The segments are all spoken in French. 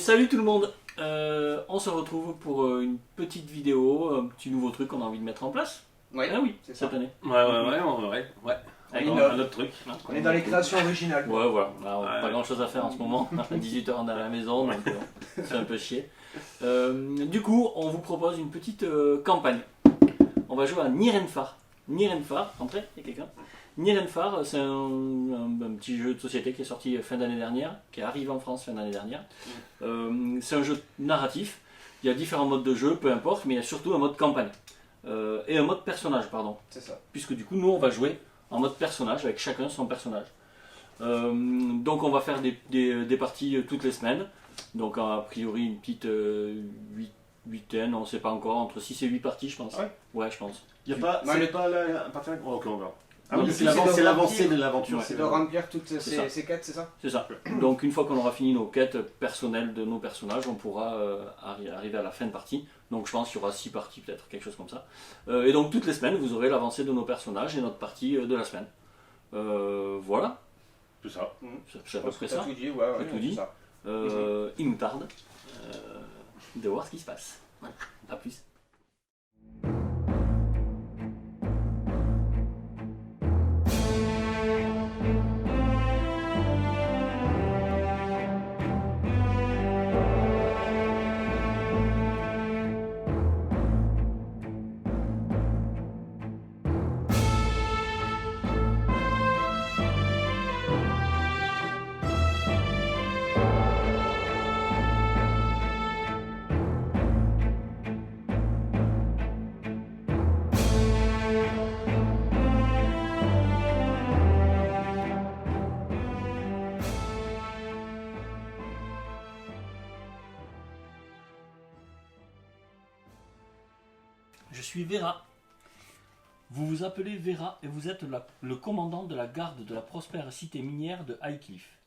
Salut tout le monde. On se retrouve pour une petite vidéo, un petit nouveau truc qu'on a envie de mettre en place. Ouais, Ah oui, c'est ça. cette année. Ouais. Avec Un autre truc. Hein. On est dans les créations originales. Ouais, voilà. On n'a Ouais. pas grand chose à faire en ce moment. À 18h, on est à la maison, donc c'est un peu chier. Du coup, on vous propose une petite campagne. On va jouer à Nirenfar. Nirenfar, entrez, il y a quelqu'un. Nirenfar, c'est un petit jeu de société qui est sorti fin d'année dernière, qui est arrivé en France fin d'année dernière. C'est un jeu narratif. Il y a différents modes de jeu, peu importe, mais il y a surtout un mode campagne. Et un mode personnage, pardon. C'est ça. Puisque du coup, nous, on va jouer en mode personnage, avec chacun son personnage. Donc on va faire des parties toutes les semaines. Donc a priori une petite huitaine, on ne sait pas encore, entre 6 et 8 parties je pense. Ouais. Ouais, je pense. Il y a pas, Ouais, c'est le- pas la partie. Oh, ok, on verra. Ah Non, oui, le c'est but, c'est de l'avancée remplir. de l'aventure. Ouais. C'est de remplir toutes C'est ça. ces quêtes, c'est ça? C'est ça. Donc une fois qu'on aura fini nos quêtes personnelles de nos personnages, on pourra arriver à la fin de partie. Donc je pense qu'il y aura 6 parties peut-être, quelque chose comme ça. Et donc toutes les semaines, vous aurez l'avancée de nos personnages et notre partie de la semaine. Voilà, C'est ça. c'est à peu près T'as ça. tout dit, ouais, J'ai tout dit. c'est ça. Il nous tarde de voir ce qui se passe. Voilà. À plus. Je suis Vera. Vous vous appelez Vera et vous êtes le commandant de la garde de la prospère cité minière de Highcliff.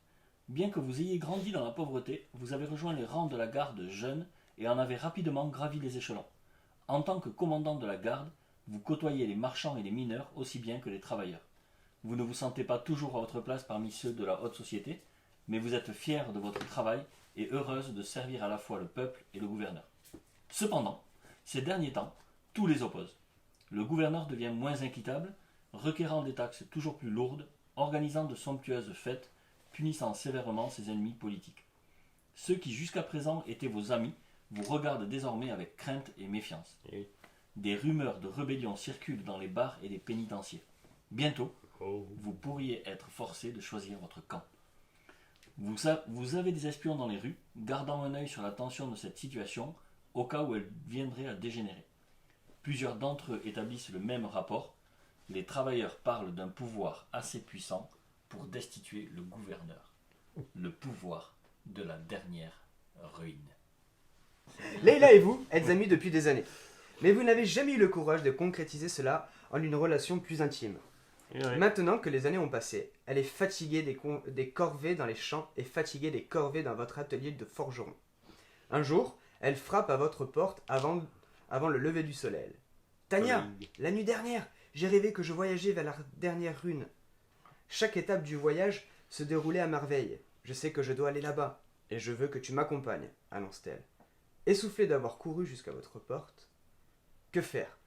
Bien que vous ayez grandi dans la pauvreté, vous avez rejoint les rangs de la garde jeune et en avez rapidement gravi les échelons. En tant que commandant de la garde, vous côtoyez les marchands et les mineurs aussi bien que les travailleurs. Vous ne vous sentez pas toujours à votre place parmi ceux de la haute société, mais vous êtes fier de votre travail et heureuse de servir à la fois le peuple et le gouverneur. Cependant, ces derniers temps, tout les oppose. Le gouverneur devient moins inquiétable, requérant des taxes toujours plus lourdes, organisant de somptueuses fêtes, punissant sévèrement ses ennemis politiques. Ceux qui jusqu'à présent étaient vos amis vous regardent désormais avec crainte et méfiance. Oui. Des rumeurs de rébellion circulent dans les bars et les pénitenciers. Bientôt, vous pourriez être forcé de choisir votre camp. Vous avez des espions dans les rues, gardant un œil sur la tension de cette situation au cas où elle viendrait à dégénérer. Plusieurs d'entre eux établissent le même rapport. Les travailleurs parlent d'un pouvoir assez puissant pour destituer le gouverneur. Le pouvoir de la dernière ruine. Leila et vous êtes amis depuis des années. Mais vous n'avez jamais eu le courage de concrétiser cela en une relation plus intime. Maintenant que les années ont passé, elle est fatiguée des corvées dans les champs et fatiguée des corvées dans votre atelier de forgeron. Un jour, elle frappe à votre porte avant le lever du soleil. Tania, la nuit dernière, j'ai rêvé que je voyageais vers la dernière rune. Chaque étape du voyage se déroulait à merveille. Je sais que je dois aller là-bas, et je veux que tu m'accompagnes, annonce-t-elle. Essoufflée d'avoir couru jusqu'à votre porte. Que faire?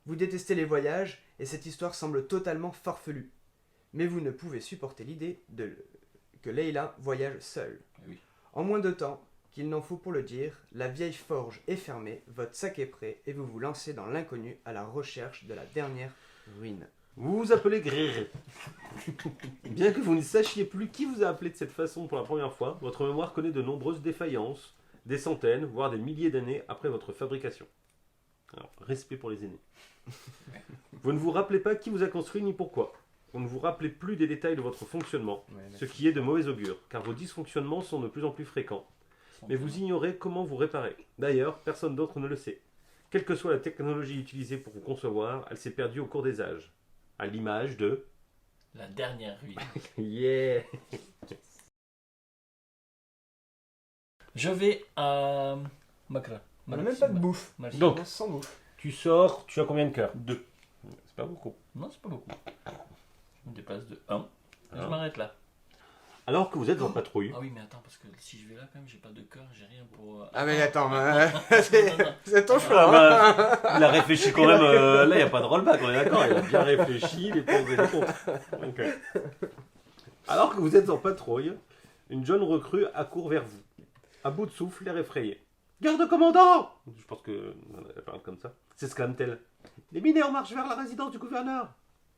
Vous détestez les voyages, et cette histoire semble totalement farfelue. Mais vous ne pouvez supporter l'idée que Leila voyage seule. Oui. En moins de temps qu'il n'en faut pour le dire, la vieille forge est fermée, votre sac est prêt, et vous vous lancez dans l'inconnu à la recherche de la dernière ruine. Vous vous appelez Gréré. Bien que vous ne sachiez plus qui vous a appelé de cette façon pour la première fois, votre mémoire connaît de nombreuses défaillances, des centaines, voire des milliers d'années après votre fabrication. Alors, respect pour les aînés. Vous ne vous rappelez pas qui vous a construit ni pourquoi. Vous ne vous rappelez plus des détails de votre fonctionnement, ce qui est de mauvais augure, car vos dysfonctionnements sont de plus en plus fréquents. Mais vous ignorez comment vous réparer. D'ailleurs, personne d'autre ne le sait. Quelle que soit la technologie utilisée pour vous concevoir, elle s'est perdue au cours des âges. À l'image de... La dernière ruine. Yeah. Je vais à Makra. On n'a même pas de bouffe. Donc. On sans bouffe. Tu sors, tu as combien de cœurs? 2. C'est pas beaucoup. Non, c'est pas beaucoup. Je me déplace de 1. Je Ah. m'arrête là. Alors que vous êtes en patrouille, Ah oui, mais attends, parce que si je vais là, quand même, j'ai pas de cœur, j'ai rien Ah mais attends, Non, non. c'est ton Ah, choix. Hein. bah, il a réfléchi quand même. Là, il n'y a pas de rollback, on est d'accord. Il a bien réfléchi, les pour et les contre. Ok. Alors que vous êtes en patrouille, une jeune recrue accourt vers vous, à bout de souffle, l'air effrayé. Garde commandant! Je pense que elle parle comme ça. S'exclame-t-elle. Les mineurs marchent vers la résidence du gouverneur.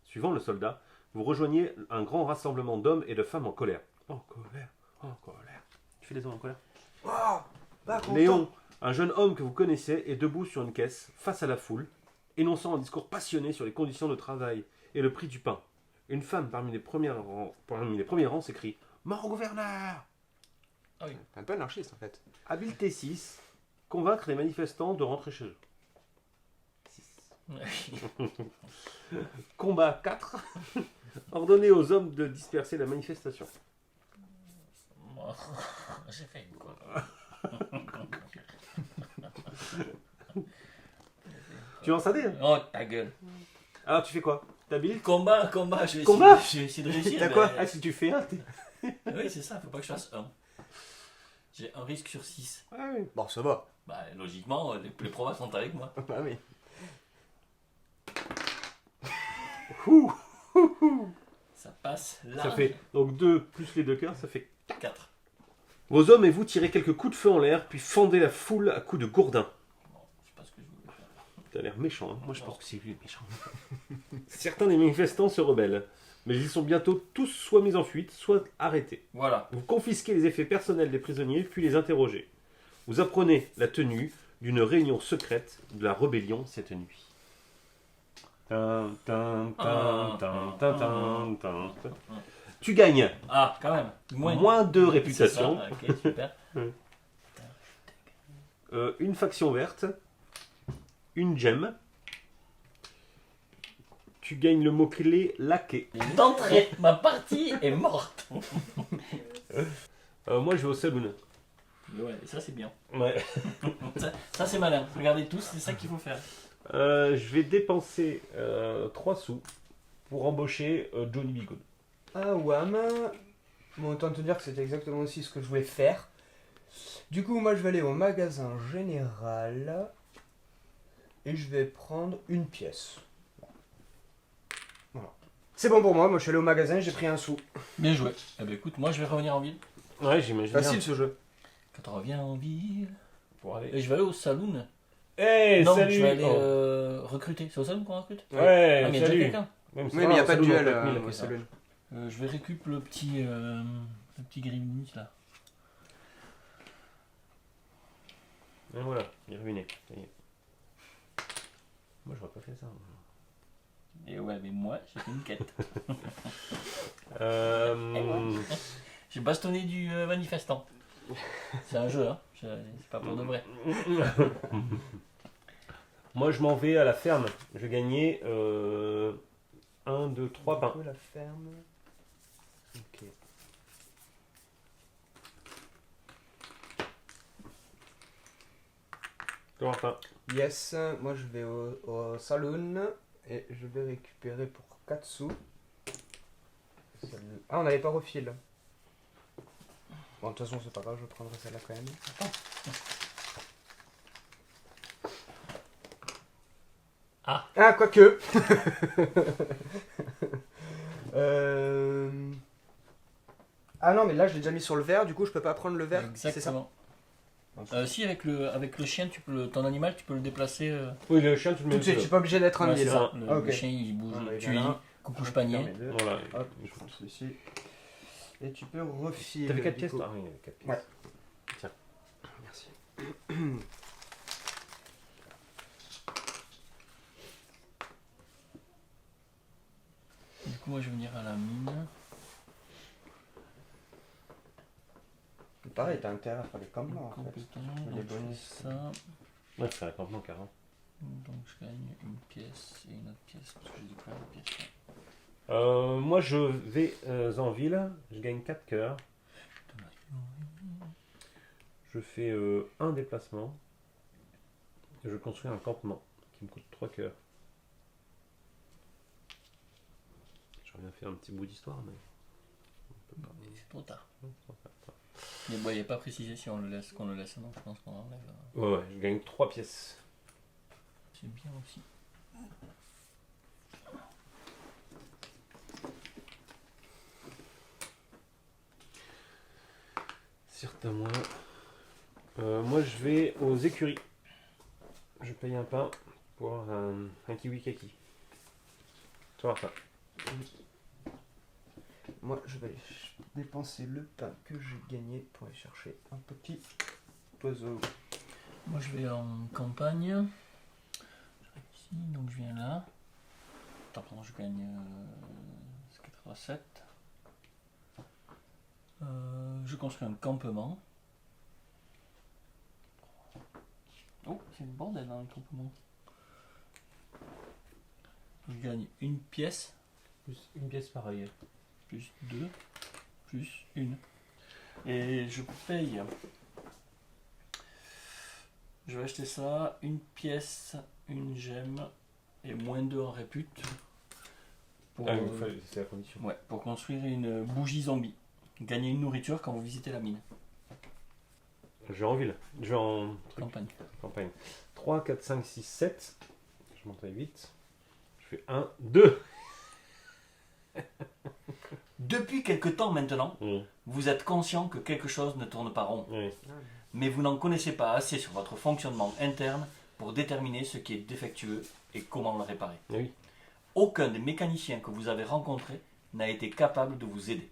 Suivant le soldat, vous rejoignez un grand rassemblement d'hommes et de femmes en colère. En colère, en colère. Tu fais des hommes en colère? Oh, pas content. Léon, un jeune homme que vous connaissez, est debout sur une caisse, face à la foule, énonçant un discours passionné sur les conditions de travail et le prix du pain. Une femme parmi les premiers rangs s'écrie « Mort au gouverneur !» Un peu anarchiste en fait. Habileté 6, convaincre les manifestants de rentrer chez eux. Combat 4, ordonner aux hommes de disperser la manifestation. Moi, j'ai fait quoi? Tu es en sadé, hein? Oh, ta gueule. Alors tu fais quoi? T'habiles? Combat, je vais Combat essayer, je vais essayer de réussir. T'as mais- quoi? Ah, si tu fais un, t'es... Oui, c'est ça, faut pas que je fasse 1. J'ai un risque sur 6. Ah oui. Bon, ça va. Bah, logiquement, les provas sont avec moi. Bah oui. Ouh, Ça passe là. ça fait donc 2 plus les 2 cœurs, ça fait... 4. Vos hommes et vous tirez quelques coups de feu en l'air, puis fendez la foule à coups de gourdin. Bon, je sais pas ce que je voulais faire. T'as l'air méchant, hein. Moi je pense que c'est lui le méchant. Certains des manifestants se rebellent, mais ils sont bientôt tous soit mis en fuite, soit arrêtés. Voilà. Vous confisquez les effets personnels des prisonniers, puis les interrogez. Vous apprenez la tenue d'une réunion secrète de la rébellion cette nuit. Tu gagnes Ah, quand même. moins 2 réputation, C'est ça, ok, super. une faction verte, une gemme. Tu gagnes le mot-clé laquais. D'entrée, ma partie est morte. Moi je vais au saloon. Ouais, ça c'est bien. Ouais. Ça c'est malin. Regardez tous, c'est ça qu'il faut faire. Je vais dépenser 3 sous pour embaucher Johnny Bigood. Ah Wam. Bon, autant te dire que c'était exactement aussi ce que je voulais faire. Du coup, moi je vais aller au magasin général et je vais prendre une pièce. Voilà. C'est bon pour moi, je suis allé au magasin, j'ai pris un sou. Bien joué. Eh ben écoute, moi je vais revenir en ville. Ouais, j'imagine. Facile ce jeu. Quand on revient en ville. Pour aller. Et je vais aller au saloon. Hey, Non, salut. je vais aller Oh. recruter. C'est au saloon qu'on recrute? Ouais, Ah, mais il y a déjà salut. quelqu'un. Même si Oui, mais il n'y a pas de saloon, duel on peut être mille, au ok. saloon. Je vais récup le petit gremlin là. Et voilà, il est ruiné. Ça y est. Moi, j'aurais pas fait ça. Et ouais, mais moi j'ai fait une quête. Euh... J'ai bastonné du manifestant. C'est un jeu, hein. C'est pas pour de vrai. Moi, je m'en vais à la ferme. Je vais gagner 1, 2, 3 pains. La ferme. Ok. Comment pain? Yes, moi je vais au saloon et je vais récupérer pour 4 sous. Ah, on n'avait pas refil. Bon, de toute façon, c'est pas grave, je prendrai celle-là quand même. Ah, quoique. Ah non, mais là je l'ai déjà mis sur le verre, du coup je peux pas prendre le verre. C'est ça. Exactement. Si avec le chien, ton animal, tu peux le déplacer. Oui, le chien, tu le mets Tout de suite, je suis pas obligé d'être en Ouais, ville. c'est ça. ville. Le Ok. chien il bouge. Ah, bah, Tu voilà. lis. Coucou panier. Voilà. Hop, je prends celui-ci. Et tu peux refiler. T'avais 4 du pièces coup. toi? Ah oui, il y avait 4 pièces. Ouais. Tiens. Merci. Du coup, moi je vais venir à la mine. Pareil, t'as intérêt à faire les campements en fait. Compétent. Les Donc, je bonus. fais ça. Ouais, c'est un campement carrément. Donc je gagne une pièce et une autre pièce parce que j'ai découvert la pièce. Moi, je vais en ville. Je gagne 4 cœurs. Je fais un déplacement. Et je construis un campement qui me coûte 3 cœurs. J'aurais bien fait un petit bout d'histoire, mais... C'est trop tard. Mais bon, il n'est pas précisé si on le laisse, qu'on le laisse, donc je pense qu'on enlève. Ouais, je gagne 3 pièces. C'est bien aussi. Certains moins. Moi, je vais aux écuries. Je paye un pain pour un kiwi kaki. Tu vois ça. Moi, je vais aller dépenser le pain que j'ai gagné pour aller chercher un petit oiseau. Moi je vais en campagne. J'arrive ici, donc je viens là. Attends, pardon, je gagne 87. Je construis un campement. Oh, c'est le bordel dans le campement. Je gagne une pièce, Plus une pièce pareille. plus 2, plus 1. Et je paye. Je vais acheter ça, une pièce, une gemme et moins 2 en répute. Pour, c'est la condition. ouais, pour construire une bougie zombie. Gagner une nourriture quand vous visitez la mine. Je vais en ville. Je vais en Campagne. campagne. 3, 4, 5, 6, 7. Je monte à 8. Je fais 1, 2. Depuis quelque temps maintenant, Oui. vous êtes conscient que quelque chose ne tourne pas rond. Oui. Mais vous n'en connaissez pas assez sur votre fonctionnement interne pour déterminer ce qui est défectueux et comment le réparer. Oui. Aucun des mécaniciens que vous avez rencontrés n'a été capable de vous aider.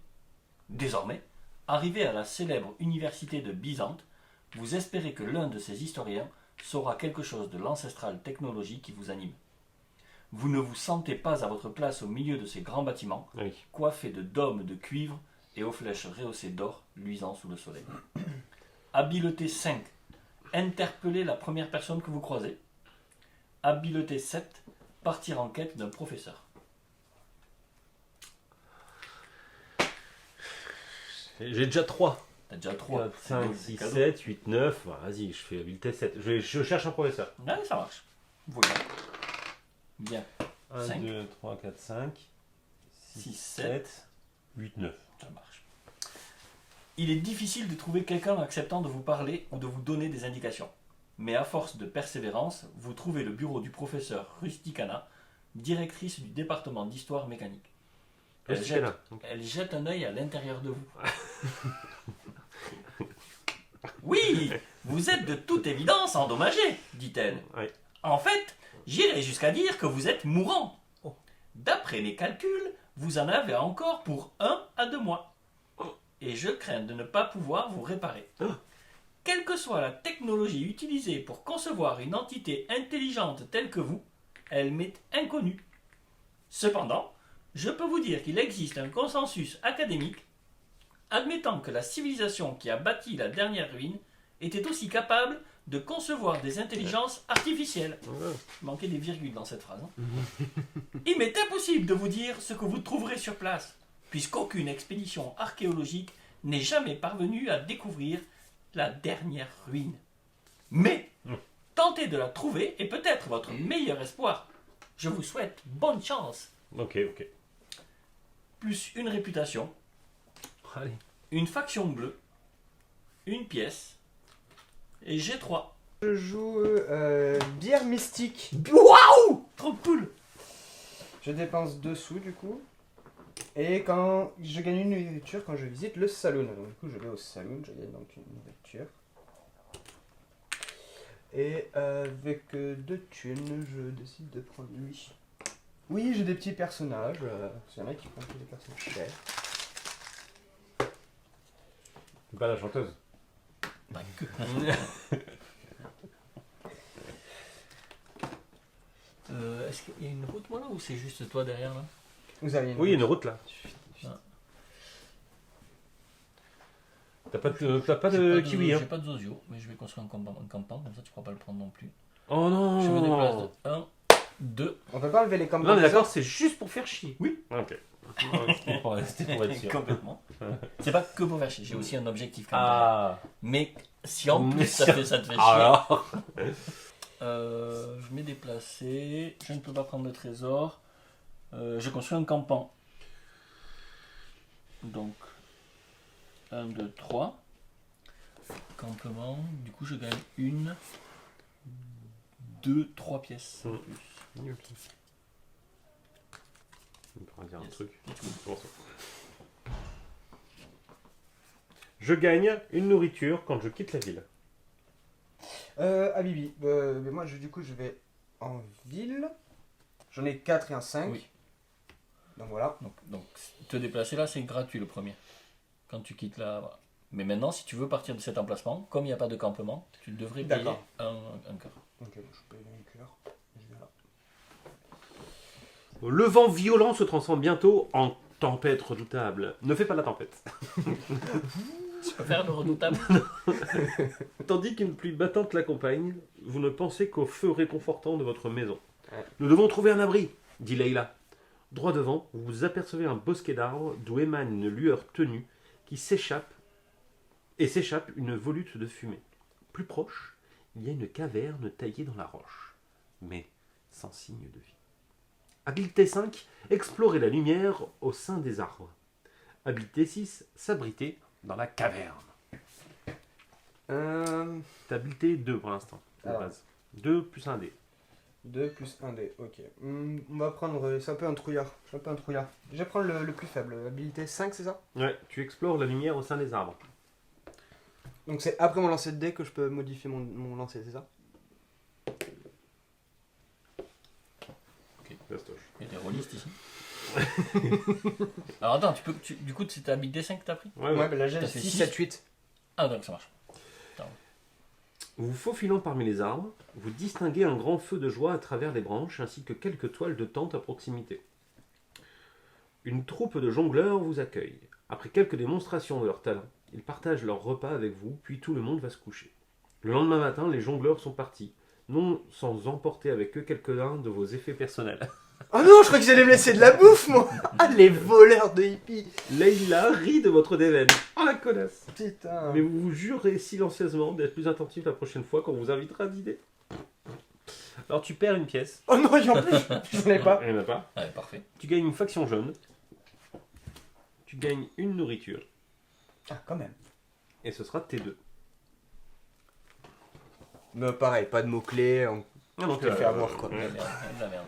Désormais, arrivé à la célèbre université de Byzante, vous espérez que l'un de ces historiens saura quelque chose de l'ancestrale technologie qui vous anime. Vous ne vous sentez pas à votre place au milieu de ces grands bâtiments, Oui. coiffés de dômes de cuivre et aux flèches rehaussées d'or luisant sous le soleil. Habileté 5. Interpellez la première personne que vous croisez. Habileté 7. Partir en quête d'un professeur. J'ai déjà 3. T'as déjà 3. 4, 5, 6, 7, 8, 9. Vas-y, je fais habileté 7. Je cherche un professeur. Ouais, ça marche. Voilà. Bien. 1, 5. 2, 3, 4, 5, 6, 7, 7. 8, 9. Ça marche. Il est difficile de trouver quelqu'un acceptant de vous parler ou de vous donner des indications. Mais à force de persévérance, vous trouvez le bureau du professeur Rusticana, directrice du département d'histoire mécanique. Elle jette, elle jette un œil à l'intérieur de vous. Oui, vous êtes de toute évidence endommagé, dit-elle. Oui. En fait, j'irai jusqu'à dire que vous êtes mourant. D'après mes calculs, vous en avez encore pour 1 à 2 mois. Et je crains de ne pas pouvoir vous réparer. Quelle que soit la technologie utilisée pour concevoir une entité intelligente telle que vous, elle m'est inconnue. Cependant, je peux vous dire qu'il existe un consensus académique admettant que la civilisation qui a bâti la dernière ruine était aussi capable de concevoir des intelligences artificielles. Il manquait des virgules dans cette phrase. Il m'est impossible de vous dire ce que vous trouverez sur place, puisqu'aucune expédition archéologique n'est jamais parvenue à découvrir la dernière ruine. Mais, tentez de la trouver et peut-être votre meilleur espoir. Je vous souhaite bonne chance. Ok. Plus une réputation, Allez. une faction bleue, une pièce, et G3. Je joue bière mystique. Waouh! Trop cool! Je dépense 2 sous du coup. Et quand je gagne une nourriture quand je visite le saloon. Donc du coup je vais au saloon, je gagne donc une nourriture. Et avec 2 thunes, je décide de prendre lui. Oui, j'ai des petits personnages. Il y en a qui prennent des personnages chers. Pas la chanteuse. Bah, que... Est-ce qu'il y a une route moi là ou c'est juste toi derrière là? Vous avez Oui, il y a une route là. Ah. T'as pas de J'ai kiwi, hein? J'ai pas de zozio, mais je vais construire un campement, comme ça tu pourras pas le prendre non plus. Oh non! Je me déplace de 1, 2. On peut pas enlever les campements. Non, mais d'accord, c'est juste pour faire chier. Oui. Ok. C'était pour être sûr. Complètement. C'est pas que pour faire chier, j'ai aussi un objectif quand même. Ah! Mais si en plus ça te fait chier, Alors! je m'ai déplacé, je ne peux pas prendre de trésor. Je construis un campement. Donc 1, 2, 3. Campement, du coup je gagne 1, 2, 3 pièces. en Mm. plus. Ok. On pourra dire un Yes. truc. Bon, ça. Je gagne une nourriture quand je quitte la ville. Bibi, mais moi du coup je vais en ville. J'en ai 4 et un 5. Oui. Donc voilà. Donc te déplacer là c'est gratuit le premier. Quand tu quittes là. Voilà. Mais maintenant si tu veux partir de cet emplacement, comme il n'y a pas de campement, tu devrais payer D'accord. un cœur. Ok, je paye un cœur. Je vais là. Le vent violent se transforme bientôt en tempête redoutable. Ne fais pas la tempête. Tu peux faire le redoutable. Tandis qu'une pluie battante l'accompagne, vous ne pensez qu'au feu réconfortant de votre maison. Ouais. Nous devons trouver un abri, dit Leïla. Droit devant, vous apercevez un bosquet d'arbres d'où émane une lueur tenue qui s'échappe une volute de fumée. Plus proche, il y a une caverne taillée dans la roche, mais sans signe de vie. Habileté 5, explorer la lumière au sein des arbres. Habileté 6, s'abriter dans la caverne. T'as habileté 2 pour l'instant, de Alors. base. 2 plus 1 dé. 2 plus 1 dé, ok. On va prendre. C'est un peu un trouillard. Je suis un peu un trouillard. Je vais prendre le plus faible. Habilité 5, c'est ça? Ouais, tu explores la lumière au sein des arbres. Donc c'est après mon lancer de dé que je peux modifier mon lancer, c'est ça? Fastoche. Il y a des rôlistes ici. Alors attends, du coup c'est ta bite D5 que t'as pris? Ouais, Ouais, mais là j'ai T'as fait 6, six. 7, 8. Ah donc ça marche. Vous faufilant parmi les arbres, vous distinguez un grand feu de joie à travers les branches ainsi que quelques toiles de tente à proximité. Une troupe de jongleurs vous accueille. Après quelques démonstrations de leurs talents, ils partagent leur repas avec vous, puis tout le monde va se coucher. Le lendemain matin, les jongleurs sont partis, non sans emporter avec eux quelques-uns de vos effets personnels. Oh non, je crois qu'ils allaient me laisser de la bouffe, moi! Ah, les voleurs de hippies! Leïla rit de votre déveine. Oh la connasse! Putain! Mais vous vous jurez silencieusement d'être plus attentif la prochaine fois quand on vous invitera à dîner. Alors tu perds une pièce. Oh non, en plus, j'en ai pas. Il n'y en a pas. Ouais, parfait. Tu gagnes une faction jaune. Tu gagnes une nourriture. Ah, quand même. Et ce sera T2. Mais pareil, pas de mots-clés, on Ah, donc, te fait avoir quoi. De la merde. De la merde.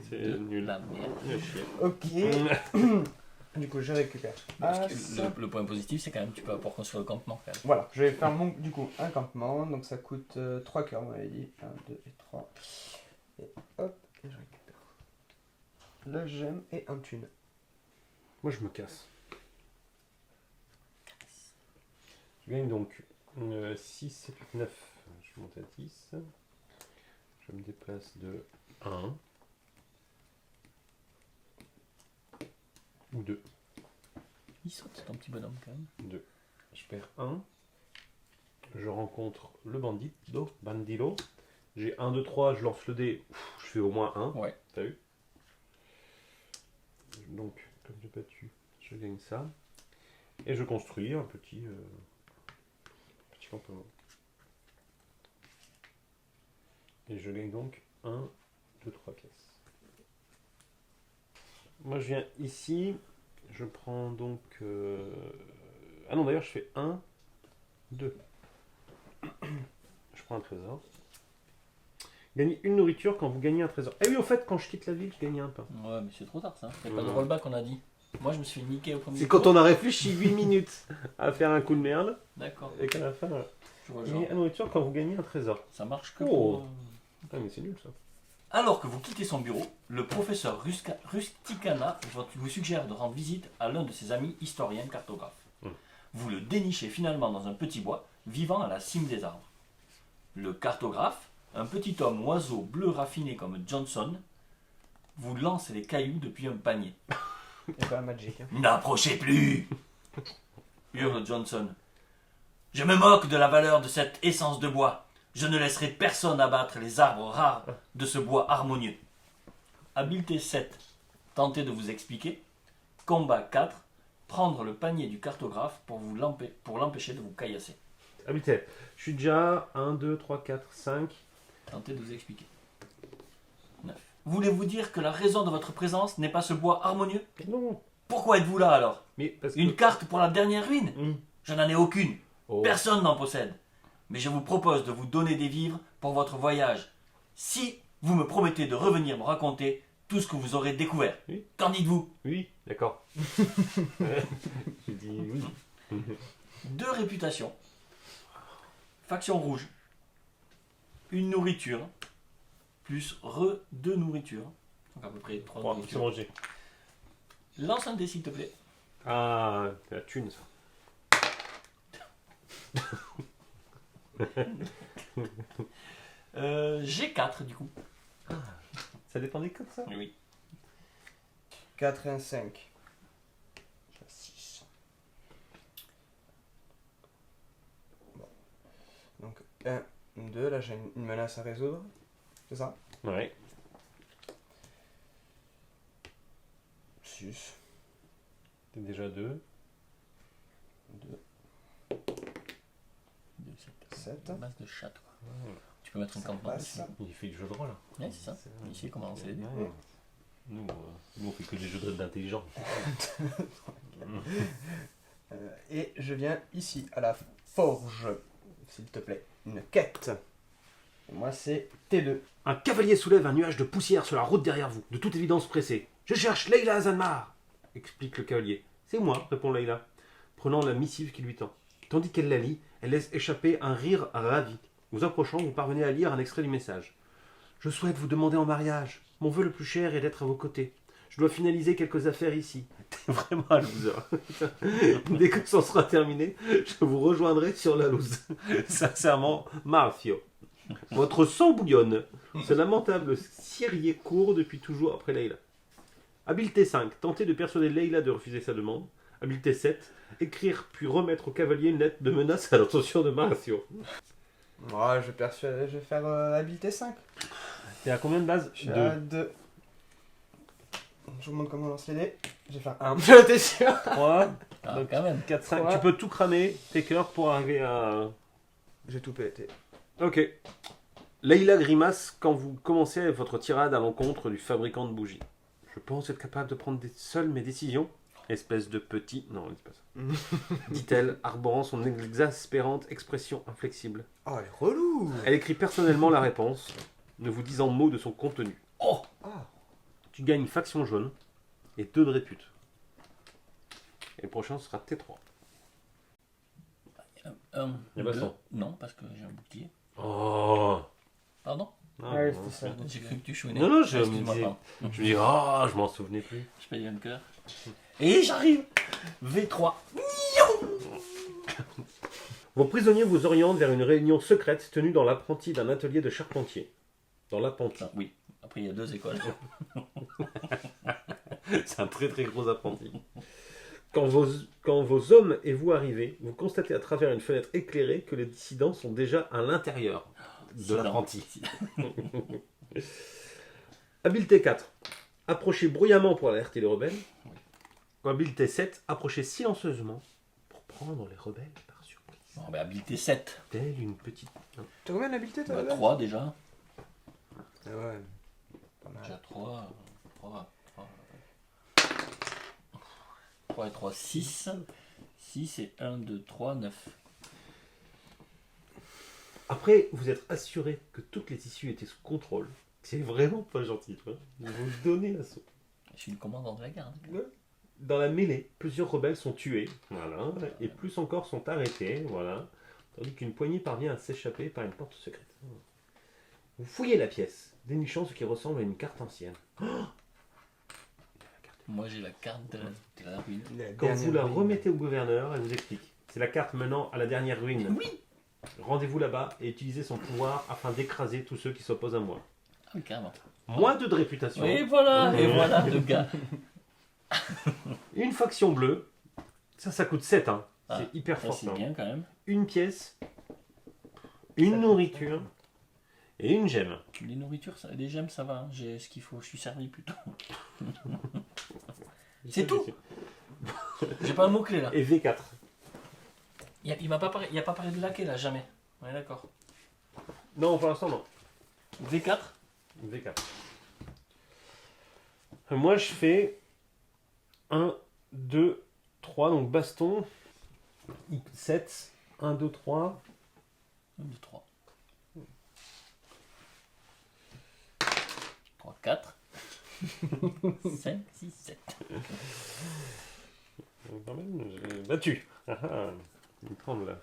C'est De nul. la merde. Nul à chier. Ok. Du coup, je récupère. Parce Ah, que ça. le point positif c'est quand même que tu peux pouvoir construire le campement quand même. Voilà, je vais faire du coup un campement, donc ça coûte 3 cœurs, on m'avait dit. 1, 2 et 3. Et hop, et je récupère le gemme et un thune. Moi je me casse. Je gagne donc 6, 7, 8, 9. Je monte à 10. Je me déplace de 1. Ou 2. Il saute ton petit bonhomme quand même. 2. Je perds 1. Je rencontre le bandilo. J'ai 1, 2, 3, je lance le dé. Je fais au moins 1. Ouais. T'as vu? Donc, comme j'ai battu, je gagne ça. Et je construis un petit campement. Et je gagne donc 1, 2, 3 pièces. Moi je viens ici. Je prends donc... Ah non, d'ailleurs je fais 1, 2. Je prends un trésor. Gagnez une nourriture quand vous gagnez un trésor. Eh oui, au fait, quand je quitte la ville, je gagne un pain. Ouais, mais c'est trop tard ça. Il n'y a pas de Ouais. rollback on a dit. Moi je me suis fait niquer au premier C'est tour. quand on a réfléchi 8 minutes à faire un coup de merde, D'accord. et qu'à la fin, voilà. Je vois le genre. Gagnez une nourriture quand vous gagnez un trésor. Ça marche que Oh. pour... Ah mais c'est nul ça. Alors que vous quittez son bureau, le professeur Rusticana vous suggère de rendre visite à l'un de ses amis historiens cartographes. Vous le dénichez finalement dans un petit bois, vivant à la cime des arbres. Le cartographe, un petit homme oiseau bleu raffiné comme Johnson, vous lance les cailloux depuis un panier. C'est pas magique. Hein. N'approchez plus hurle Johnson. Je me moque de la valeur de cette essence de bois. Je ne laisserai personne abattre les arbres rares de ce bois harmonieux. Habileté 7. Tentez de vous expliquer. Combat 4. Prendre le panier du cartographe pour l'empêcher de vous caillasser. Habileté. Je suis déjà 1, 2, 3, 4, 5. Tentez de vous expliquer. 9. Voulez-vous dire que la raison de votre présence n'est pas ce bois harmonieux? Non. Pourquoi êtes-vous là alors? Mais parce que... Une carte pour la dernière ruine? Hum. Je n'en ai aucune. Oh. Personne n'en possède. Mais je vous propose de vous donner des vivres pour votre voyage. Si vous me promettez de revenir me raconter tout ce que vous aurez découvert. Oui. Qu'en dites-vous? Oui, d'accord. J'ai dit oui. 2 réputations. Faction rouge. Une nourriture. Plus 2 nourritures. Donc à peu près 3 Oh, c'est nourritures. mangé. Lance un dé s'il te plaît. Ah, c'est la thune ça. J'ai 4 du coup. Ça dépendait comme ça. Oui. 4 et un 5. 6. Bon. Donc 1, 2, là j'ai une menace à résoudre. C'est ça? Ouais. 6. C'est déjà 2. 2, 7. 7. Une masse de chatte quoi. Tu peux mettre un campement dessus. passe. Il fait du jeu de rôle. Ouais, c'est ça. Ici, comment on sait. Ouais. Nous, on fait que des jeux d'intelligence. Et je viens ici à la forge. S'il te plaît. Une quête. Et moi c'est T2. Un cavalier soulève un nuage de poussière sur la route derrière vous, de toute évidence pressé. Je cherche Leila Zanmar, explique le cavalier. C'est moi, répond Leila, prenant la missive qui lui tend. Tandis qu'elle la lit, elle laisse échapper un rire ravi. Vous approchant, vous parvenez à lire un extrait du message. Je souhaite vous demander en mariage. Mon vœu le plus cher est d'être à vos côtés. Je dois finaliser quelques affaires ici. T'es vraiment un loser. Dès que ça sera terminé, je vous rejoindrai sur la loose. Sincèrement, Marfio. Votre sang bouillonne. Ce lamentable cirier court depuis toujours après Leila. Habileté 5. Tenter de persuader Leila de refuser sa demande. Habileté 7. Écrire puis remettre au cavalier une lettre de menace à l'intention de Marfio. Ouais, je vais faire habileté 5. T'es à combien de base? Je suis à 2. Je vous montre comment on lance les dés. Je vais faire 1. J'étais sûr. 3, Ah, donc quand même. 4, 5. Ouais. Tu peux tout cramer, tes cœurs, pour arriver à... J'ai tout pété. Ok. Leila grimace quand vous commencez votre tirade à l'encontre du fabricant de bougies. Je pense être capable de prendre seule mes décisions. Espèce de petit... Non, c'est pas ça. Dit-elle, arborant son exaspérante expression inflexible. Oh, elle est relou. Elle écrit personnellement la réponse, ne vous disant mot de son contenu. Oh! Ah. Tu gagnes une faction jaune et 2 de répute. Et le prochain sera T3. Un, Eh ben, 2. sans. Non, parce que j'ai un bouclier. Oh Pardon? Ouais, non, c'était ça. J'ai cru que tu chouinais. Non, je me Excuse-moi, disais- pardon. Je me dis, oh, je m'en souvenais plus. Je paye un cœur. Et j'arrive! V3. Vos prisonniers vous orientent vers une réunion secrète tenue dans l'apprenti d'un atelier de charpentier. Dans l'apprenti. Ah, oui. Après, il y a 2 écoles. C'est un très très gros apprenti. Quand vos hommes et vous arrivez, vous constatez à travers une fenêtre éclairée que les dissidents sont déjà à l'intérieur de l'apprenti. Habileté 4. Approchez bruyamment pour alerter les rebelles. Habileté 7. Approchez silencieusement pour prendre les rebelles par surprise. Bon, ben, habileté 7. Telle une petite... T'as combien d'habileté toi Bah, là 3 déjà. Ah ouais. Pas mal. Déjà 3. 3 et 3, 6. 6 et 1, 2, 3, 9. Après, vous êtes assuré que toutes les issues étaient sous contrôle. C'est vraiment pas gentil, tu vois. Vous donnez l'assaut. Je suis le commandant de la garde. Dans la mêlée, plusieurs rebelles sont tués, voilà, et plus encore sont arrêtés, voilà, tandis qu'une poignée parvient à s'échapper par une porte secrète. Vous fouillez la pièce, dénichant ce qui ressemble à une carte ancienne. Moi j'ai la carte de la ruine. Quand vous la remettez au gouverneur, elle vous explique. C'est la carte menant à la dernière ruine. Oui! Rendez-vous là-bas et utilisez son pouvoir afin d'écraser tous ceux qui s'opposent à moi. Ah oui, carrément. Moins 2 de réputation. Et voilà, et voilà, le gars. Une faction bleue. Ça coûte 7, hein. Ah, c'est hyper Ça fort. c'est hein. bien quand même. Une pièce, une nourriture et une gemme. Les nourritures, les gemmes, ça va. Hein. J'ai ce qu'il faut. Je suis servi plutôt. C'est tout. J'ai pas un mot-clé là. Et V4. Il m'a pas parlé, il a pas parlé de laquais là, jamais. Ouais, d'accord. Non, pour l'instant, non. V4. V4. Moi, je fais 1, 2, 3, donc baston. 7, 1, 2, 3. 1, 2, 3. 3, 4. 5, 6, 7. Quand même, j'ai battu. Ah ah, il tremble là.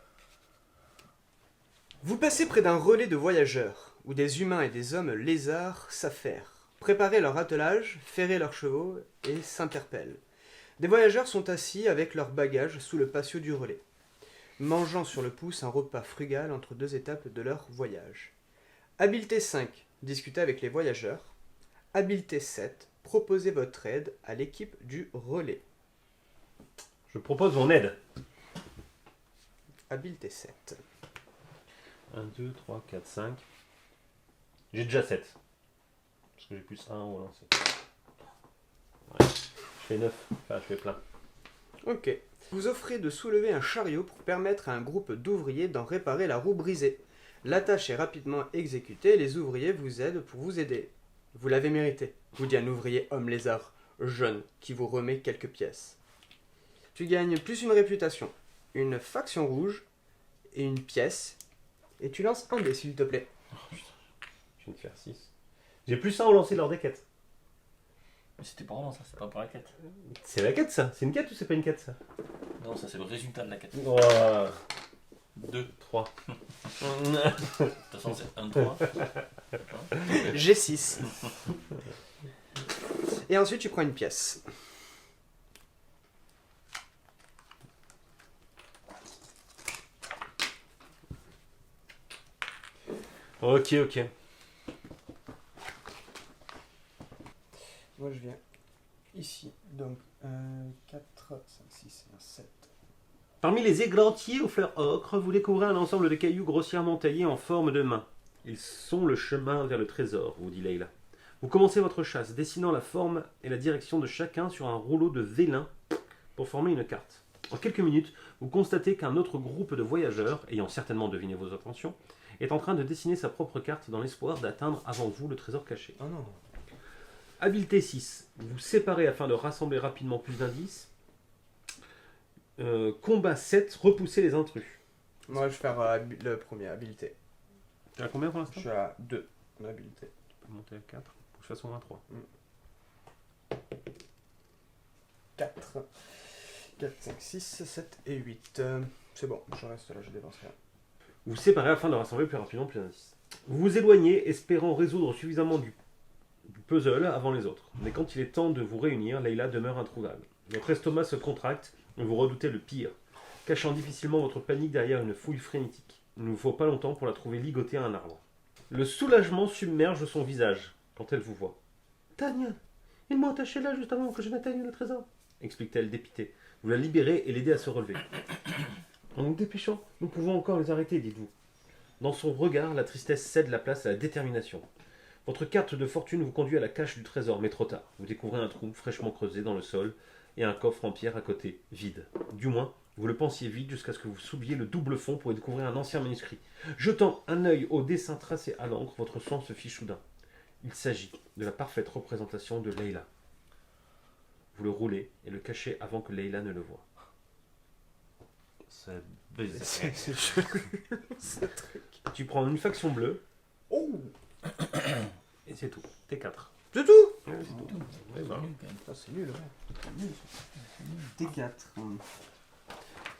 Vous passez près d'un relais de voyageurs, où des humains et des hommes lézards s'affairent, préparent leur attelage, ferrent leurs chevaux et s'interpellent. Des voyageurs sont assis avec leurs bagages sous le patio du relais, mangeant sur le pouce un repas frugal entre deux étapes de leur voyage. Habileté 5, discutez avec les voyageurs. Habileté 7, proposez votre aide à l'équipe du relais. Je propose mon aide. Habileté 7. 1, 2, 3, 4, 5. J'ai déjà 7. Parce que j'ai plus 1 au lancer. Ouais. Je fais 9. Enfin, je fais plein. Ok. Vous offrez de soulever un chariot pour permettre à un groupe d'ouvriers d'en réparer la roue brisée. La tâche est rapidement exécutée et les ouvriers vous aident pour vous aider. Vous l'avez mérité, vous dit un ouvrier homme lézard, jeune, qui vous remet quelques pièces. Tu gagnes plus une réputation, une faction rouge et une pièce. Et tu lances un dé, s'il te plaît. Je viens de faire 6. J'ai plus 1 au lancer lors des quêtes. Mais c'était pas vraiment ça, c'est pas pour la quête. C'est la quête ça. C'est une quête ou c'est pas une quête ça? Non, ça c'est le résultat de la quête. Oh, 2. 3. De toute façon, c'est 1, 3. J'ai 6. Et ensuite, tu prends une pièce. Ok, ok. Moi, je viens ici. Donc, 4, 5, 6 et 7. Parmi les églantiers aux fleurs ocre, vous découvrez un ensemble de cailloux grossièrement taillés en forme de main. Ils sont le chemin vers le trésor, vous dit Leila. Vous commencez votre chasse, dessinant la forme et la direction de chacun sur un rouleau de vélin pour former une carte. En quelques minutes, vous constatez qu'un autre groupe de voyageurs, ayant certainement deviné vos intentions, est en train de dessiner sa propre carte dans l'espoir d'atteindre avant vous le trésor caché. Oh non. Habileté 6. Vous séparez afin de rassembler rapidement plus d'indices. Combat 7. Repoussez les intrus. Moi, je vais faire le premier, habileté. Tu as combien pour Je l'instant? suis à 2 en habileté. Tu peux monter à 4. Faut que je fasse au moins 3. 4. 4, 5, 6, 7 et 8. C'est bon, je reste là, je dépense rien. Vous vous séparez afin de rassembler plus rapidement plus d'indices. Vous vous éloignez, espérant résoudre suffisamment du puzzle avant les autres. Mais quand il est temps de vous réunir, Leila demeure introuvable. Votre estomac se contracte et vous redoutez le pire, cachant difficilement votre panique derrière une fouille frénétique. Il ne vous faut pas longtemps pour la trouver ligotée à un arbre. Le soulagement submerge son visage quand elle vous voit. « Tania, ils m'ont attaché là juste avant que je n'atteigne le trésor, » explique-t-elle dépitée. Vous la libérez et l'aidez à se relever. « En nous dépêchant, nous pouvons encore les arrêter, dites-vous. » Dans son regard, la tristesse cède la place à la détermination. Votre carte de fortune vous conduit à la cache du trésor, mais trop tard. Vous découvrez un trou fraîchement creusé dans le sol et un coffre en pierre à côté, vide. Du moins, vous le pensiez vide jusqu'à ce que vous souliez le double fond pour y découvrir un ancien manuscrit. Jetant un œil au dessin tracé à l'encre, votre sang se fit soudain. Il s'agit de la parfaite représentation de Leila. Vous le roulez et le cachez avant que Leila ne le voie. C'est bizarre. C'est chelou, ce truc. Tu prends une faction bleue Oh, et c'est tout. T'es 4. c'est tout. Ouais, c'est tout. Ouais, bah. Ah, c'est nul, ouais. T4.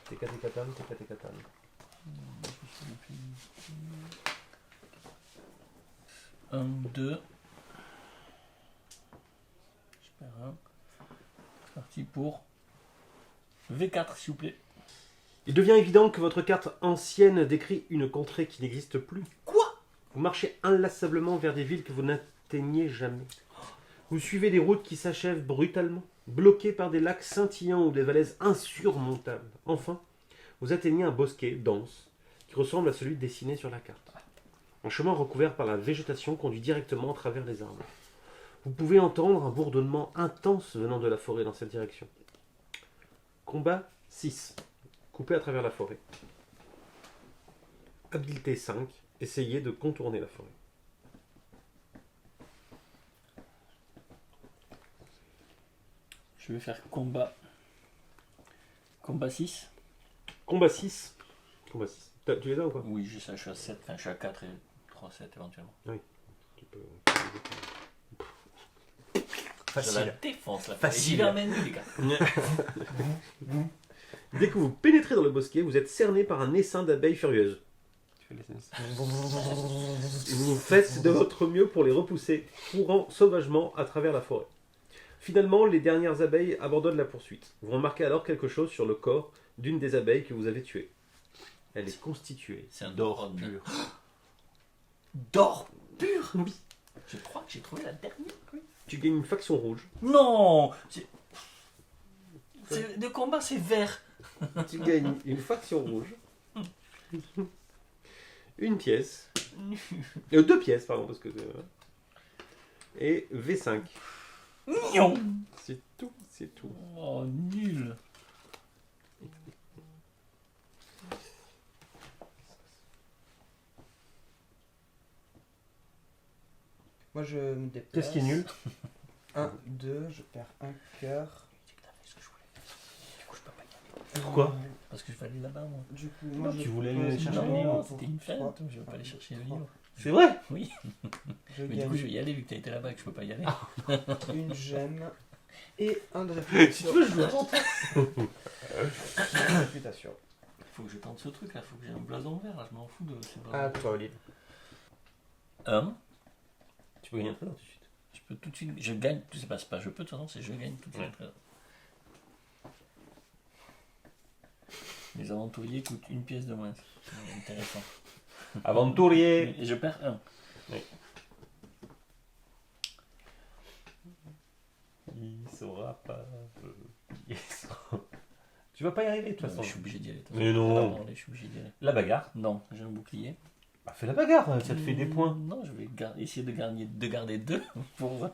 T'es 4 et katane, t'es 4 et katane. 1, 2. Je perds un. C'est parti pour V4, s'il vous plaît. Il devient évident que votre carte ancienne décrit une contrée qui n'existe plus. Quoi? Vous marchez inlassablement vers des villes que vous n'atteignez jamais. Vous suivez des routes qui s'achèvent brutalement, bloquées par des lacs scintillants ou des falaises insurmontables. Enfin, vous atteignez un bosquet dense qui ressemble à celui dessiné sur la carte. Un chemin recouvert par la végétation conduit directement à travers les arbres. Vous pouvez entendre un bourdonnement intense venant de la forêt dans cette direction. Combat 6. Coupé à travers la forêt. Habileté 5. Essayez de contourner la forêt. Je vais faire combat. Combat 6. Combat 6. Combat 6. Tu les as ou quoi? Oui, j'ai ça, je suis à 7, enfin je suis à 4 et 3, 7 éventuellement. Tu peux... Je la Facile. défonce là. Facile. Et j'y l'emmène, les gars. Dès que vous pénétrez dans le bosquet, vous êtes cerné par un essaim d'abeilles furieuses. Vous faites de votre mieux pour les repousser, courant sauvagement à travers la forêt. Finalement, les dernières abeilles abandonnent la poursuite. Vous remarquez alors quelque chose sur le corps d'une des abeilles que vous avez tuées. Elle est constituée C'est un d'or drone. pur. D'or pur. Oui. Je crois que j'ai trouvé la dernière. Oui. Tu gagnes une faction rouge. Non. De combat, c'est vert. Tu gagnes une faction rouge. Une pièce. 2 pièces, pardon, parce que... et V5. Non. C'est tout, c'est tout. Oh, nul. Moi je me déplace. Qu'est-ce qui est nul? 1, 2, je perds un cœur. C'est que t'as fait ce que je voulais. Du coup, je peux pas y aller. Pourquoi? Parce que je vais aller là-bas, moi. Du coup, moi tu je voulais pose aller chercher mon le livre. Non, tour c'était une trois. fête. Je vais pas aller chercher le livre. C'est vrai? Oui. Je Mais du gagne coup, je vais y aller vu que t'as été là-bas et que je peux pas y aller. une gemme et un de Si réputation. tu veux, je joue avant toi. Réputation. Faut que je tente ce truc là. Faut que j'ai un blason vert là. Je m'en fous de ces blasons. À toi, Olive. Tu peux gagner un trésor tout de suite. Je peux tout de suite. Je gagne. C'est pas je peux, de toute façon, c'est je gagne tout de suite. Les aventuriers coûtent une pièce de moins. C'est intéressant. Aventurier. Et je perds un. Il saura pas. Tu vas pas y arriver de toute Non, façon. je suis obligé d'y aller. Mais non. Je suis obligé d'y aller. La bagarre. Non, j'ai un bouclier. Bah, fais la bagarre, ça te fait des points. Non, je vais essayer de garder 2 pour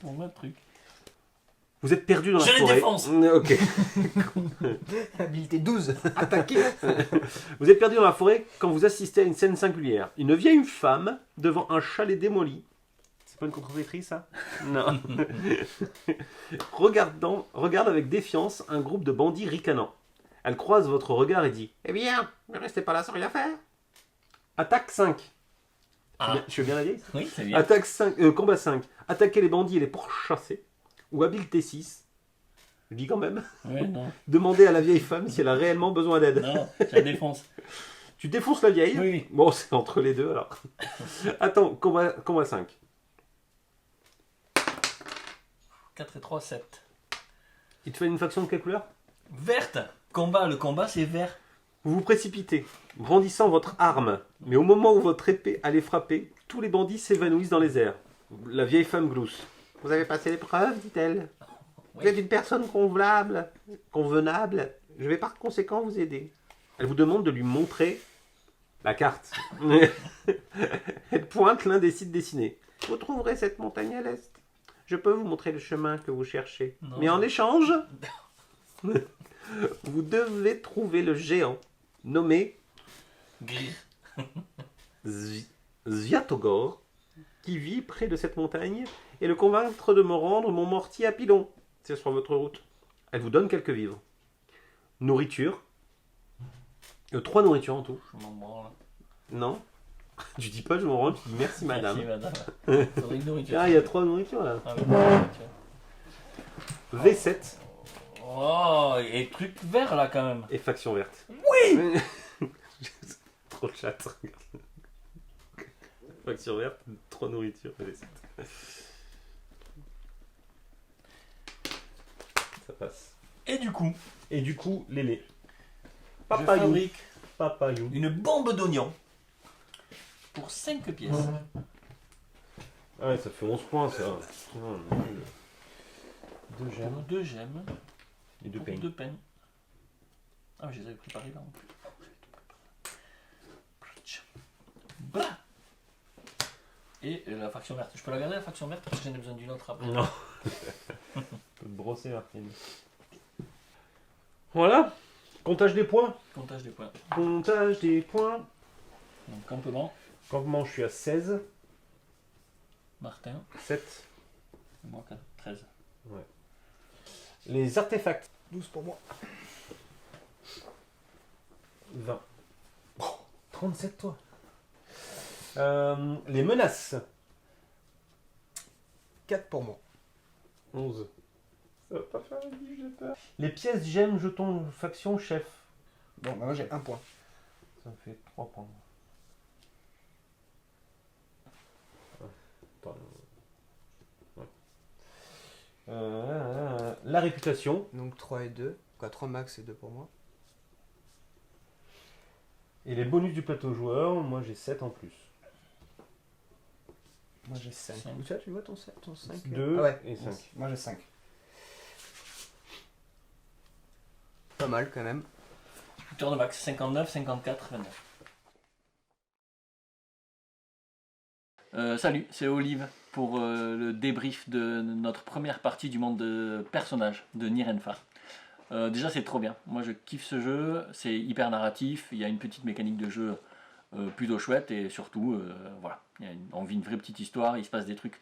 mon truc. Vous êtes perdu dans la Je les forêt. défonce. Ok. Habilité 12. Attaquer. Vous êtes perdu dans la forêt quand vous assistez à une scène singulière. Une vieille femme devant un chalet démoli. C'est pas une contrepétrie, ça? Non. Regarde avec défiance un groupe de bandits ricanants. Elle croise votre regard et dit: Eh bien, ne restez pas là sans rien faire. Attaque 5. Ah. Je fais bien la vieille? Oui, c'est bien. Attaque 5, combat 5. Attaquer les bandits et les pourchasser. Ou habileté 6. Je dis quand même. Ouais, non. Demander à la vieille femme si elle a réellement besoin d'aide. Non, je la défonce. Tu défonces la vieille. Oui, oui. Bon, c'est entre les deux alors. Attends, combat 5. 4 et 3, 7. Il te fait une faction de quelle couleur? Verte. Le combat, c'est vert. Vous vous précipitez, brandissant votre arme. Mais au moment où votre épée allait frapper, tous les bandits s'évanouissent dans les airs. La vieille femme glousse. Vous avez passé l'épreuve, dit-elle. Vous êtes une personne convenable. Je vais par conséquent vous aider. Elle vous demande de lui montrer la carte. Elle pointe l'un des sites dessinés. Vous trouverez cette montagne à l'est. Je peux vous montrer le chemin que vous cherchez. Non. Mais en échange, vous devez trouver le géant nommé Gris. Zviatogor, qui vit près de cette montagne, et le convaincre de me rendre mon mortier à pilon. C'est sur votre route. Elle vous donne quelques vivres. Nourriture. 3 nourritures en tout. Je m'en branle. Non. Tu dis pas je m'en rends, tu dis merci madame. Merci, madame. Faudrait une nourriture. Ah, il y a 3 nourritures là. Ah, oui, nourriture. V7 Oh, et truc vert là quand même. et faction verte. Oui. Trop de chat. Faction verte, 3 nourritures, V7. Ça passe. Et du coup, Et du coup, Lélé. je fabrique Papayou. une bombe d'oignon pour 5 pièces. Ah ouais, ça fait 11 points ça. 2 gemmes 2 gemmes et 2 pour peines. 2 peines. Ah, mais je les avais préparés là en plus. Bah. Et la faction verte. Je peux la garder la faction verte parce que j'en ai besoin d'une autre après. Non. Je peux te brosser Martine. Voilà. Comptage des points. Comptage des points. Comptage des points. Donc campement, Campement, je suis à 16. Martin, 7. et moi 13. Les artefacts. 12 pour moi. 20. 37 toi. Les menaces. 4 pour moi. 11. Ça va pas faire une j'ai peur. Les pièces gemmes, jetons, faction, chef. Bon, bah moi j'ai 1 point. Ça me fait 3 points. La réputation. Donc 3 et 2. Quoi, 3 max et 2 pour moi. Et les bonus du plateau joueur, moi j'ai 7 en plus. Moi j'ai 5. Cinq. Où ça, tu vois ton 5 2 Ah ouais. et 5. Moi j'ai 5. Pas mal quand même. Tour de max 59, 54, 29. Salut, c'est Olive pour le débrief de notre première partie du monde de personnages de Nirenfar. Déjà c'est trop bien, moi je kiffe ce jeu, c'est hyper narratif, il y a une petite mécanique de jeu plutôt chouette et surtout voilà, on vit une vraie petite histoire, il se passe des trucs.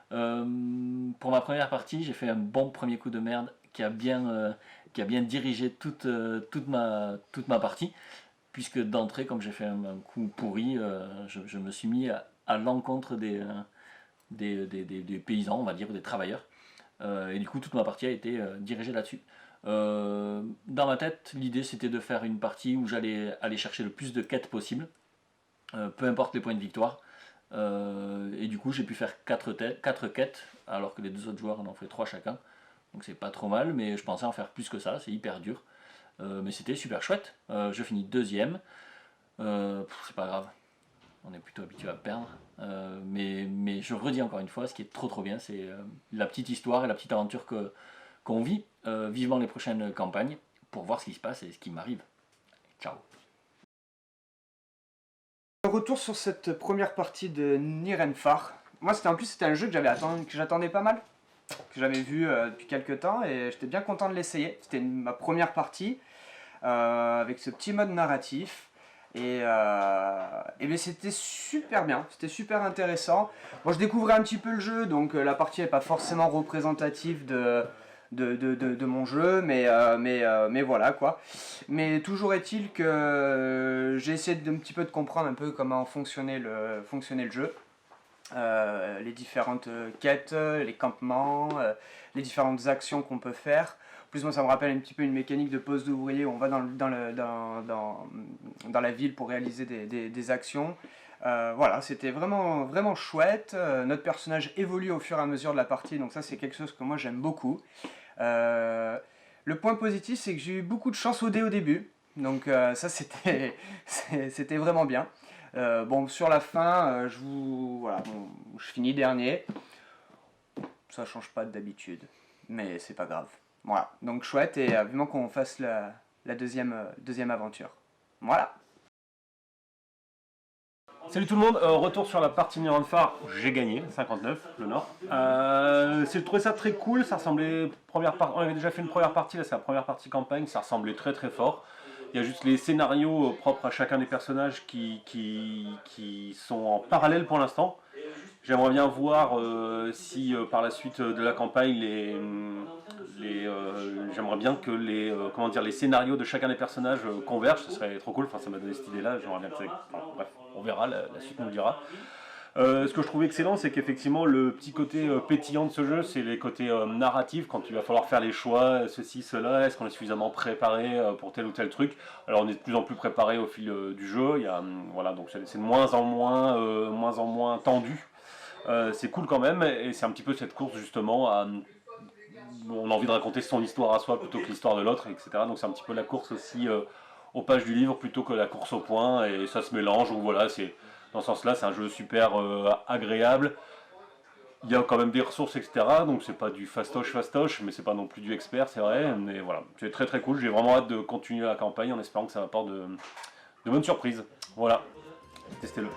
Pour ma première partie, j'ai fait un bon premier coup de merde qui a bien dirigé toute ma partie, puisque d'entrée, comme j'ai fait un coup pourri, je me suis mis à l'encontre des paysans, on va dire, des travailleurs. Et du coup, toute ma partie a été dirigée là-dessus. Dans ma tête, l'idée c'était de faire une partie où j'allais aller chercher le plus de quêtes possible, peu importe les points de victoire. Et du coup, j'ai pu faire 4 quêtes, alors que les 2 autres joueurs en ont fait 3 chacun. Donc c'est pas trop mal, mais je pensais en faire plus que ça, c'est hyper dur. Mais c'était super chouette. Je finis 2e. C'est pas grave, on est plutôt habitué à perdre. Mais je redis encore une fois, ce qui est trop bien, c'est la petite histoire et la petite aventure qu'on vit. Vivement les prochaines campagnes pour voir ce qui se passe et ce qui m'arrive. Ciao. Retour sur cette première partie de Nirenfar. Moi c'était un jeu que j'attendais pas mal, que j'avais vu depuis quelques temps et j'étais bien content de l'essayer. C'était ma première partie avec ce petit mode narratif. Et bien c'était super bien, c'était super intéressant. Bon, je découvrais un petit peu le jeu, donc la partie n'est pas forcément représentative de mon jeu, mais voilà quoi. Mais toujours est-il que j'ai essayé un petit peu de comprendre un peu comment fonctionnait le jeu. Les différentes quêtes, les campements, les différentes actions qu'on peut faire. En plus, moi, ça me rappelle un petit peu une mécanique de poste d'ouvrier où on va dans la ville pour réaliser des actions. Voilà, c'était vraiment chouette. Notre personnage évolue au fur et à mesure de la partie, donc ça, c'est quelque chose que moi, j'aime beaucoup. Le point positif, c'est que j'ai eu beaucoup de chance au début, donc ça, c'était vraiment bien. Bon, sur la fin, voilà, je finis dernier. Ça change pas d'habitude, mais c'est pas grave. Voilà, donc chouette et vivement qu'on fasse la deuxième aventure. Voilà. Salut tout le monde, retour sur la partie Nirenfar, j'ai gagné, 59, le Nord. J'ai trouvé ça très cool, ça ressemblait, on avait déjà fait une première partie, là c'est la première partie campagne, ça ressemblait très fort. Il y a juste les scénarios propres à chacun des personnages qui sont en parallèle pour l'instant. J'aimerais bien voir si par la suite de la campagne, j'aimerais bien que les scénarios de chacun des personnages convergent, ce serait trop cool, enfin ça m'a donné cette idée-là, j'aimerais bien que bref, on verra, la suite nous le dira. Ce que je trouve excellent, c'est qu'effectivement le petit côté pétillant de ce jeu, c'est les côtés narratifs, quand il va falloir faire les choix, ceci, cela, est-ce qu'on est suffisamment préparé pour tel ou tel truc. Alors on est de plus en plus préparé au fil du jeu, voilà, donc c'est de moins en moins tendu. C'est cool quand même, et c'est un petit peu cette course justement on a envie de raconter son histoire à soi plutôt que l'histoire de l'autre, etc. Donc c'est un petit peu la course aussi aux pages du livre plutôt que la course au point, et ça se mélange, ou voilà, dans ce sens-là, c'est un jeu super agréable. Il y a quand même des ressources, etc. Donc c'est pas du fastoche, mais c'est pas non plus du expert, c'est vrai. Mais voilà, c'est très cool. J'ai vraiment hâte de continuer la campagne en espérant que ça m'apporte de bonnes surprises. Voilà, testez-le.